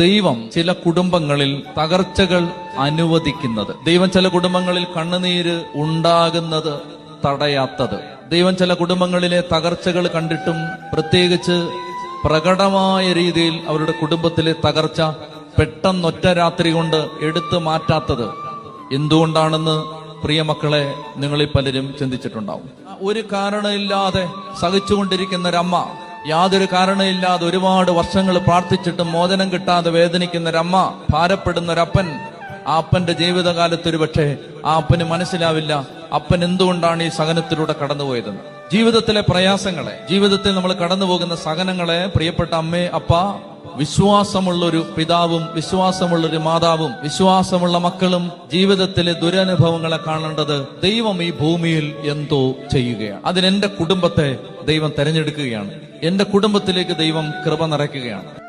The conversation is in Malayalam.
ദൈവം ചില കുടുംബങ്ങളിൽ തകർച്ചകൾ അനുവദിക്കുന്നത്, ദൈവം ചില കുടുംബങ്ങളിൽ കണ്ണുനീര് ഉണ്ടാകുന്നത് തടയാത്തത്, ദൈവം ചില കുടുംബങ്ങളിലെ തകർച്ചകൾ കണ്ടിട്ടും പ്രത്യേകിച്ച് പ്രകടമായ രീതിയിൽ അവരുടെ കുടുംബത്തിലെ തകർച്ച പെട്ടെന്നൊറ്റ രാത്രി കൊണ്ട് എടുത്തു മാറ്റാത്തത് എന്തുകൊണ്ടാണെന്ന് പ്രിയമക്കളെ നിങ്ങളിൽ പലരും ചിന്തിച്ചിട്ടുണ്ടാവും. ഒരു കാരണമില്ലാതെ സഹിച്ചുകൊണ്ടിരിക്കുന്ന ഒരമ്മ, യാതൊരു കാരണമില്ലാതെ ഒരുപാട് വർഷങ്ങൾ പ്രാർത്ഥിച്ചിട്ടും മോചനം കിട്ടാതെ വേദനിക്കുന്ന ഒരമ്മ, ഭാരപ്പെടുന്ന ഒരപ്പൻ, ആ അപ്പന്റെ ജീവിതകാലത്ത് ഒരുപക്ഷെ ആ അപ്പന് മനസ്സിലാവില്ല അപ്പൻ എന്തുകൊണ്ടാണ് ഈ സഹനത്തിലൂടെ കടന്നുപോയതെന്ന്. ജീവിതത്തിലെ പ്രയാസങ്ങളെ, ജീവിതത്തിൽ നമ്മൾ കടന്നു പോകുന്ന സഹനങ്ങളെ പ്രിയപ്പെട്ട അമ്മേ, അപ്പ, വിശ്വാസമുള്ളൊരു പിതാവും വിശ്വാസമുള്ളൊരു മാതാവും വിശ്വാസമുള്ള മക്കളും ജീവിതത്തിലെ ദുരനുഭവങ്ങളെ കാണേണ്ടത് ദൈവം ഈ ഭൂമിയിൽ എന്തോ ചെയ്യുകയാണ്. അതിനെന്റെ കുടുംബത്തെ ദൈവം തെരഞ്ഞെടുക്കുകയാണ്. എന്റെ കുടുംബത്തിലേക്ക് ദൈവം കൃപ നിറയ്ക്കുകയാണ്.